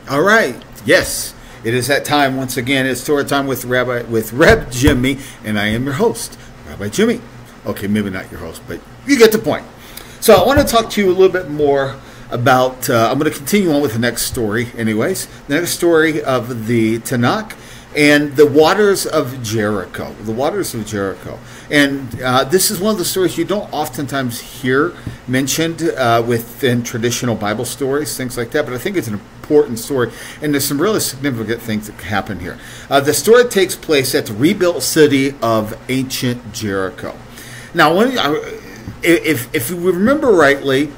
All right. Yes, it is that time once again. It's story time with Reb Jimmy, and I am your host, Rabbi Jimmy. Okay, maybe not your host, but you get the point. So I want to talk to you a little bit more about. I'm going to continue on with the next story, anyways. The next story of the Tanakh and the Waters of Jericho. The Waters of Jericho. And this is one of the stories you don't oftentimes hear mentioned within traditional Bible stories, things like that. But I think it's an important story. And there's some really significant things that happen here. The story takes place at the rebuilt city of ancient Jericho. Now, if you remember rightly,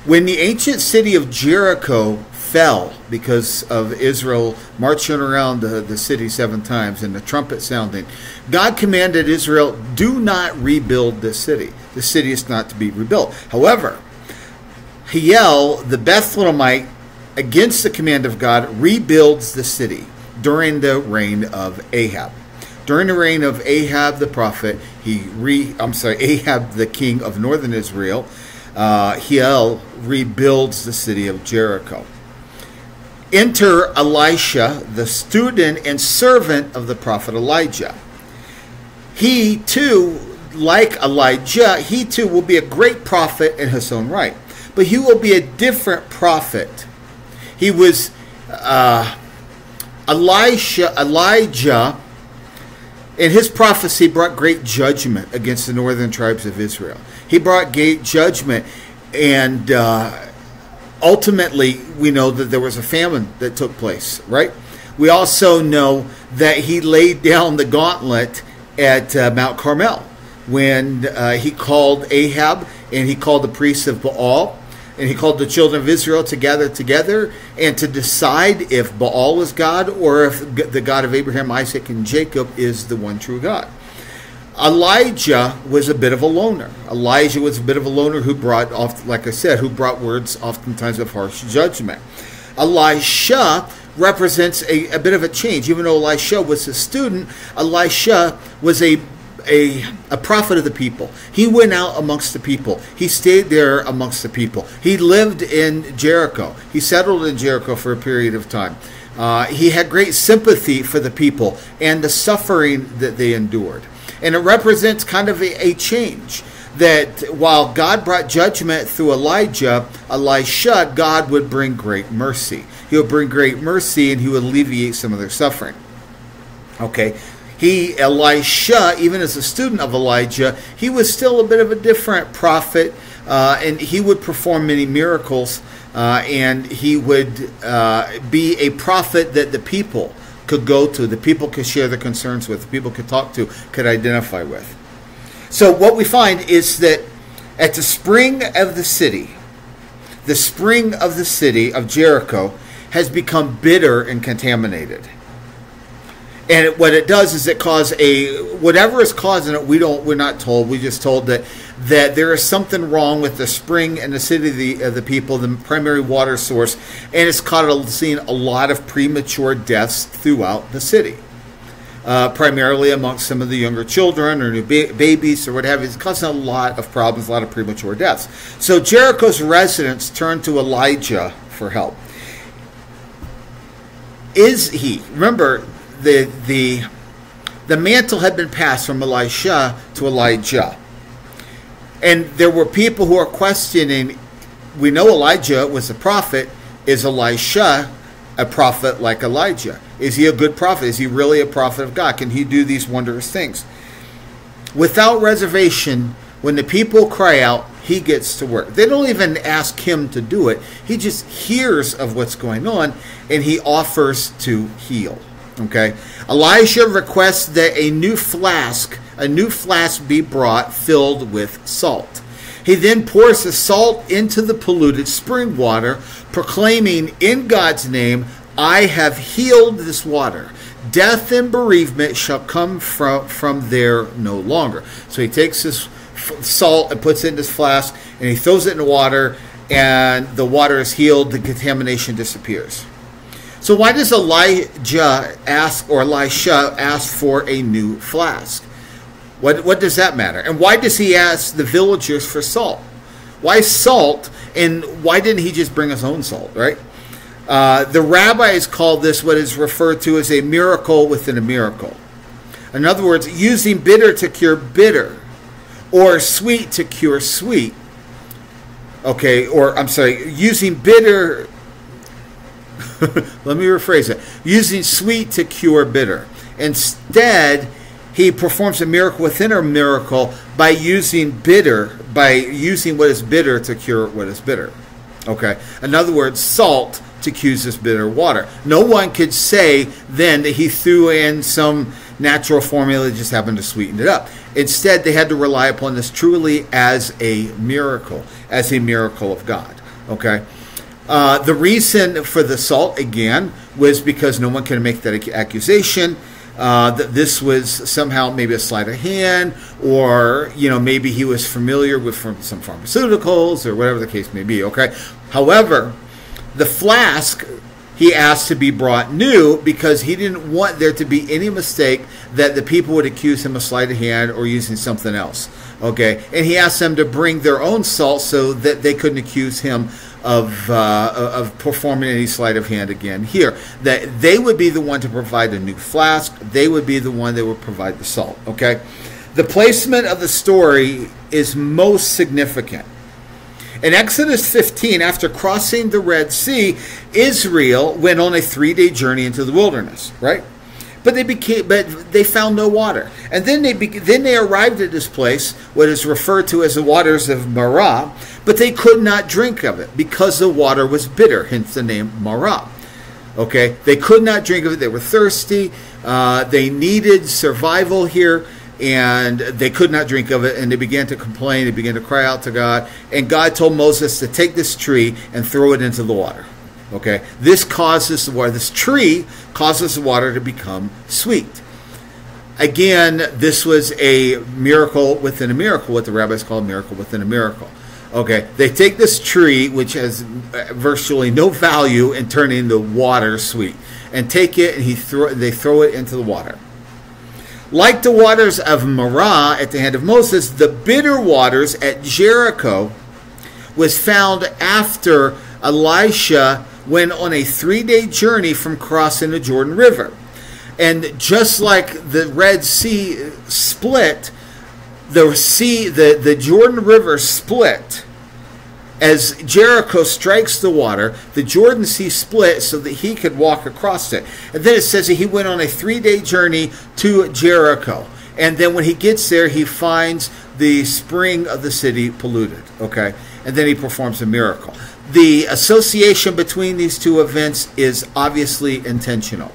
when the ancient city of Jericho fell because of Israel marching around the city 7 times and the trumpet sounding, God commanded Israel, do not rebuild this city. The city is not to be rebuilt. However, Hiel, the Bethlehemite, against the command of God, rebuilds the city during the reign of Ahab. During the reign of Ahab the prophet, Ahab the king of northern Israel, Hiel rebuilds the city of Jericho. Enter Elisha, the student and servant of the prophet Elijah. He too, like Elijah, he too will be a great prophet in his own right. But he will be a different prophet. He was Elijah, in his prophecy, brought great judgment against the northern tribes of Israel. He brought great judgment, and ultimately, we know that there was a famine that took place, right? We also know that he laid down the gauntlet at Mount Carmel when he called Ahab and he called the priests of Baal and he called the children of Israel to gather together and to decide if Baal is God or if the God of Abraham, Isaac, and Jacob is the one true God. Elijah was a bit of a loner. Elijah was a bit of a loner who brought, like I said, who brought words oftentimes of harsh judgment. Elisha represents a bit of a change. Even though Elisha was a student, Elisha was a prophet of the people. He went out amongst the people. He stayed there amongst the people. He lived in Jericho. He settled in Jericho for a period of time. He had great sympathy for the people and the suffering that they endured. And it represents kind of a change, that while God brought judgment through Elisha, God would bring great mercy. He would bring great mercy and he would alleviate some of their suffering. Okay. Elisha, even as a student of Elijah, he was still a bit of a different prophet, and he would perform many miracles, and he would be a prophet that the people could go to, the people could share their concerns with, the people could talk to, could identify with. So what we find is that at the spring of the city of Jericho has become bitter and contaminated. And what it does is it causes whatever is causing it, we're not told. We're just told that there is something wrong with the spring and the city of the people, the primary water source, and it's causing a lot of premature deaths throughout the city. Primarily amongst some of the younger children or new babies or what have you. It's causing a lot of problems, a lot of premature deaths. So Jericho's residents turn to Elijah for help. Remember, the mantle had been passed from Elisha to Elijah. And there were people who are questioning, we know Elijah was a prophet. Is Elisha a prophet like Elijah? Is he a good prophet? Is he really a prophet of God? Can he do these wondrous things? Without reservation, when the people cry out, he gets to work. They don't even ask him to do it. He just hears of what's going on and he offers to heal. Okay, Elisha requests that a new flask be brought filled with salt. He then pours the salt into the polluted spring water, proclaiming in God's name, I have healed this water. Death and bereavement shall come from there no longer. So he takes this salt and puts it in this flask, and he throws it in the water, and the water is healed, the contamination disappears. So why does Elisha ask for a new flask? What does that matter? And why does he ask the villagers for salt? Why salt? And why didn't he just bring his own salt, right? The rabbis call this what is referred to as a miracle within a miracle. In other words, using bitter to cure bitter, or sweet to cure sweet. Okay, or I'm sorry, using bitter, let me rephrase it, using sweet to cure bitter. Instead, he performs a miracle within a miracle by using what is bitter to cure what is bitter. Okay, in other words, salt to cure this bitter water. No one could say then that he threw in some natural formula that just happened to sweeten it up. Instead, they had to rely upon this truly as a miracle of God. Okay. The reason for the salt, again, was because no one can make that accusation that this was somehow maybe a sleight of hand, or maybe he was familiar with some pharmaceuticals, or whatever the case may be. Okay. However, the flask he asked to be brought new because he didn't want there to be any mistake that the people would accuse him of sleight of hand or using something else. Okay, and he asked them to bring their own salt so that they couldn't accuse him of performing any sleight of hand again here. That they would be the one to provide a new flask. They would be the one that would provide the salt. Okay, the placement of the story is most significant. In Exodus 15, after crossing the Red Sea, Israel went on a 3-day journey into the wilderness, right? But they found no water. And then they arrived at this place, what is referred to as the Waters of Marah, but they could not drink of it because the water was bitter, hence the name Marah. Okay? They could not drink of it. They were thirsty. They needed survival here. And they could not drink of it, and they began to complain. They began to cry out to God, and God told Moses to take this tree and throw it into the water. Okay, this causes the water. This tree causes the water to become sweet. Again, this was a miracle within a miracle, what the rabbis call a miracle within a miracle. Okay, they take this tree, which has virtually no value in turning the water sweet, and take it, and they throw it into the water. Like the waters of Marah at the hand of Moses, the bitter waters at Jericho was found after Elisha went on a 3-day journey from crossing the Jordan River. And just like the Red Sea split, the Jordan River split. As Jericho strikes the water, the Jordan Sea split so that he could walk across it. And then it says that he went on a 3-day journey to Jericho. And then when he gets there, he finds the spring of the city polluted. Okay? And then he performs a miracle. The association between these two events is obviously intentional.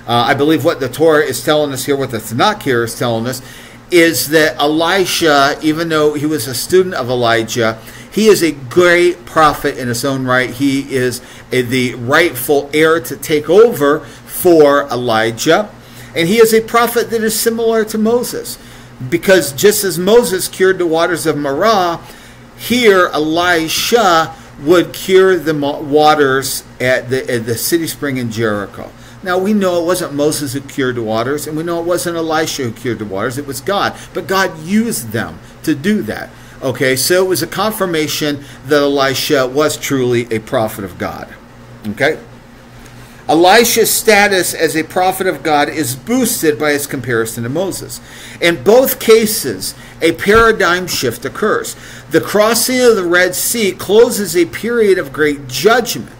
I believe what the Torah is telling us here, what the Tanakh here is telling us, is that Elisha, even though he was a student of Elijah, he is a great prophet in his own right. He is the rightful heir to take over for Elijah. And he is a prophet that is similar to Moses. Because just as Moses cured the waters of Marah, here Elisha would cure the waters at the city spring in Jericho. Now, we know it wasn't Moses who cured the waters, and we know it wasn't Elisha who cured the waters. It was God. But God used them to do that. Okay, so it was a confirmation that Elisha was truly a prophet of God. Okay? Elisha's status as a prophet of God is boosted by his comparison to Moses. In both cases, a paradigm shift occurs. The crossing of the Red Sea closes a period of great judgment.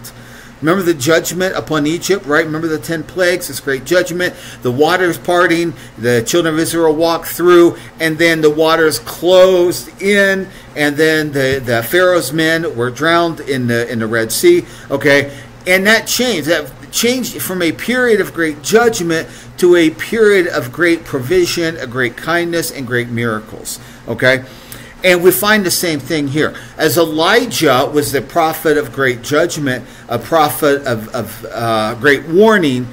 Remember the judgment upon Egypt, right? Remember the 10 plagues, this great judgment. The waters parting, the children of Israel walked through, and then the waters closed in, and then the Pharaoh's men were drowned in the Red Sea. Okay, and that changed from a period of great judgment to a period of great provision, a great kindness, and great miracles. Okay. And we find the same thing here. As Elijah was the prophet of great judgment, a prophet of great warning,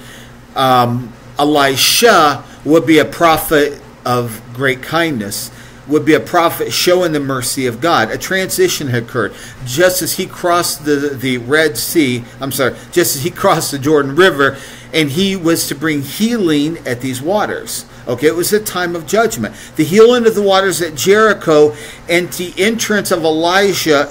Elisha would be a prophet of great kindness, would be a prophet showing the mercy of God. A transition had occurred. Just as he crossed the Red Sea, just as he crossed the Jordan River, and he was to bring healing at these waters. Okay, it was a time of judgment. The healing of the waters at Jericho and the entrance of Elisha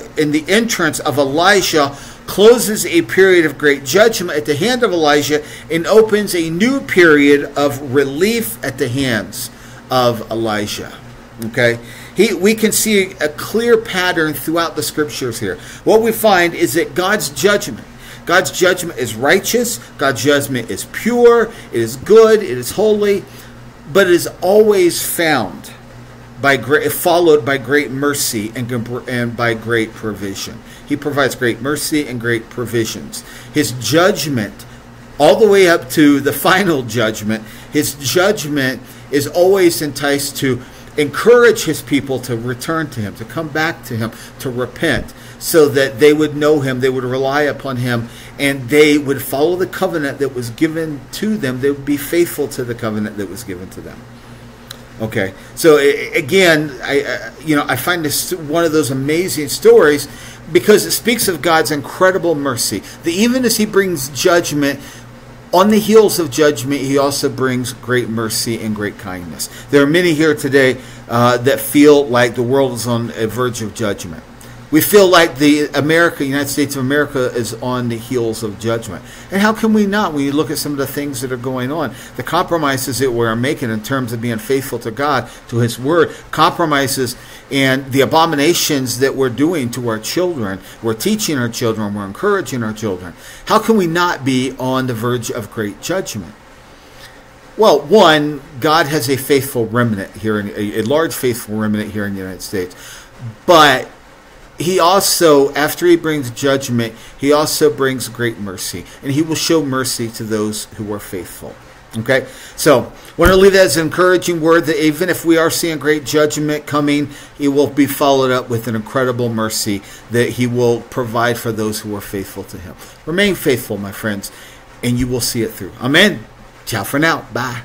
closes a period of great judgment at the hand of Elijah and opens a new period of relief at the hands of Elijah. Okay? We can see a clear pattern throughout the scriptures here. What we find is that God's judgment is righteous, God's judgment is pure, it is good, it is holy, but it is always followed by great mercy and by great provision. He provides great mercy and great provisions. His judgment, all the way up to the final judgment, his judgment is always enticed to encourage his people to return to him, to come back to him, to repent, so that they would know him, they would rely upon him, and they would follow the covenant that was given to them. They would be faithful to the covenant that was given to them. Okay, so again, I find this one of those amazing stories because it speaks of God's incredible mercy. That even as he brings judgment, on the heels of judgment, he also brings great mercy and great kindness. There are many here today that feel like the world is on a verge of judgment. We feel like the United States of America is on the heels of judgment. And how can we not when you look at some of the things that are going on? The compromises that we're making in terms of being faithful to God, to his word, compromises and the abominations that we're doing to our children. We're teaching our children, we're encouraging our children. How can we not be on the verge of great judgment? Well, one, God has a faithful remnant here, a large faithful remnant here in the United States. But he also, after he brings judgment, he also brings great mercy. And he will show mercy to those who are faithful. Okay? So, I want to leave that as an encouraging word that even if we are seeing great judgment coming, it will be followed up with an incredible mercy that he will provide for those who are faithful to him. Remain faithful, my friends, and you will see it through. Amen. Ciao for now. Bye.